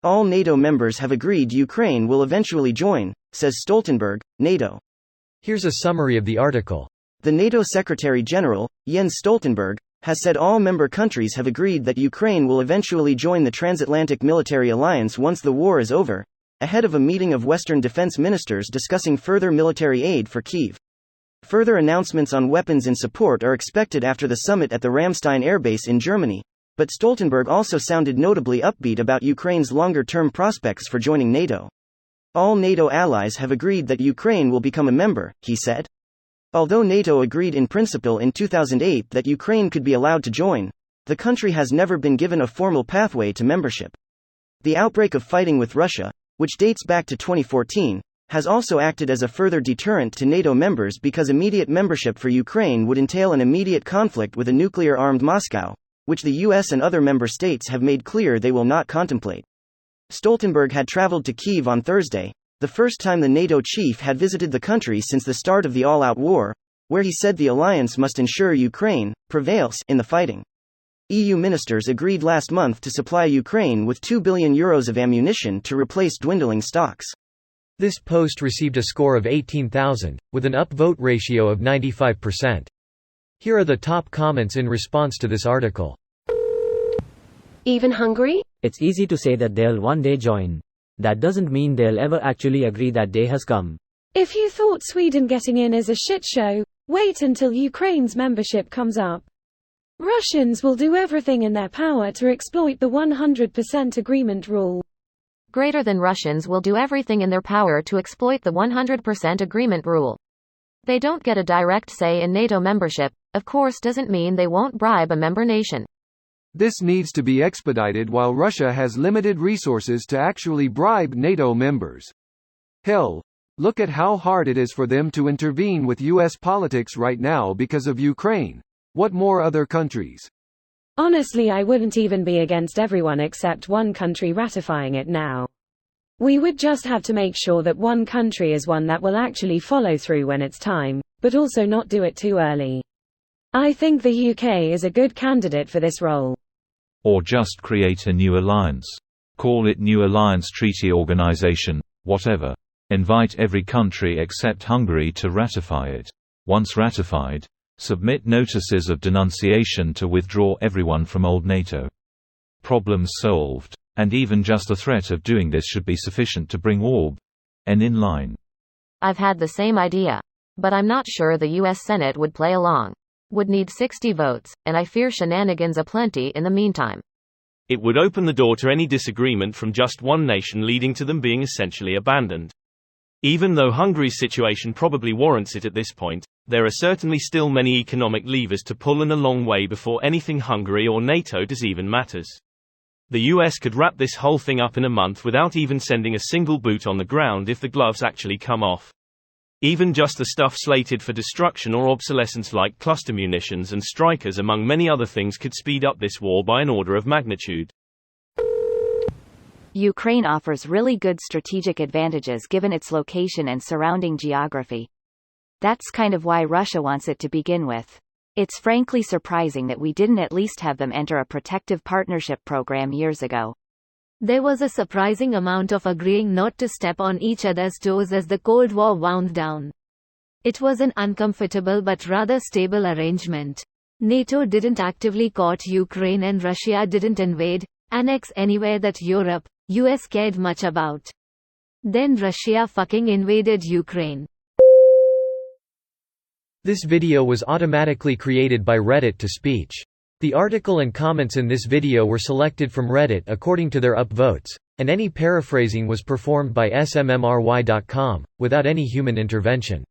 All NATO members have agreed Ukraine will eventually join, says Stoltenberg, NATO. Here's a summary of the article. The NATO Secretary-General, Jens Stoltenberg, has said all member countries have agreed that Ukraine will eventually join the transatlantic military alliance once the war is over, ahead of a meeting of Western defense ministers discussing further military aid for Kyiv. Further announcements on weapons and support are expected after the summit at the Ramstein airbase in Germany, but Stoltenberg also sounded notably upbeat about Ukraine's longer-term prospects for joining NATO. All NATO allies have agreed that Ukraine will become a member, he said. Although NATO agreed in principle in 2008 that Ukraine could be allowed to join, the country has never been given a formal pathway to membership. The outbreak of fighting with Russia, which dates back to 2014, has also acted as a further deterrent to NATO members because immediate membership for Ukraine would entail an immediate conflict with a nuclear-armed Moscow, which the US and other member states have made clear they will not contemplate. Stoltenberg had traveled to Kyiv on Thursday, the first time the NATO chief had visited the country since the start of the all-out war, where he said the alliance must ensure Ukraine prevails in the fighting. EU ministers agreed last month to supply Ukraine with €2 billion of ammunition to replace dwindling stocks. This post received a score of 18,000, with an upvote ratio of 95%. Here are the top comments in response to this article. Even Hungary? It's easy to say that they'll one day join. That doesn't mean they'll ever actually agree that day has come. If you thought Sweden getting in is a shit show, wait until Ukraine's membership comes up. Russians will do everything in their power to exploit the 100% agreement rule. Greater than Russians will do everything in their power to exploit the 100% agreement rule. They don't get a direct say in NATO membership, of course doesn't mean they won't bribe a member nation. This needs to be expedited while Russia has limited resources to actually bribe NATO members. Hell, look at how hard it is for them to intervene with US politics right now because of Ukraine. What more other countries? Honestly, I wouldn't even be against everyone except one country ratifying it now. We would just have to make sure that one country is one that will actually follow through when it's time, but also not do it too early. I think the UK is a good candidate for this role. Or just create a new alliance. Call it New Alliance Treaty Organization, whatever. Invite every country except Hungary to ratify it. Once ratified, submit notices of denunciation to withdraw everyone from old NATO. Problem solved. And even just the threat of doing this should be sufficient to bring Orb.N in line. I've had the same idea. But I'm not sure the US Senate would play along. Would need 60 votes, and I fear shenanigans aplenty in the meantime. It would open the door to any disagreement from just one nation, leading to them being essentially abandoned. Even though Hungary's situation probably warrants it at this point, there are certainly still many economic levers to pull and a long way before anything Hungary or NATO does even matters. The US could wrap this whole thing up in a month without even sending a single boot on the ground if the gloves actually come off. Even just the stuff slated for destruction or obsolescence like cluster munitions and strikers among many other things could speed up this war by an order of magnitude. Ukraine offers really good strategic advantages given its location and surrounding geography. That's kind of why Russia wants it to begin with. It's frankly surprising that we didn't at least have them enter a protective partnership program years ago. There was a surprising amount of agreeing not to step on each other's toes as the Cold War wound down. It was an uncomfortable but rather stable arrangement. NATO didn't actively court Ukraine and Russia didn't invade, annex anywhere that Europe, US cared much about. Then Russia fucking invaded Ukraine. This video was automatically created by Reddit to speech. The article and comments in this video were selected from Reddit according to their upvotes, and any paraphrasing was performed by smmry.com, without any human intervention.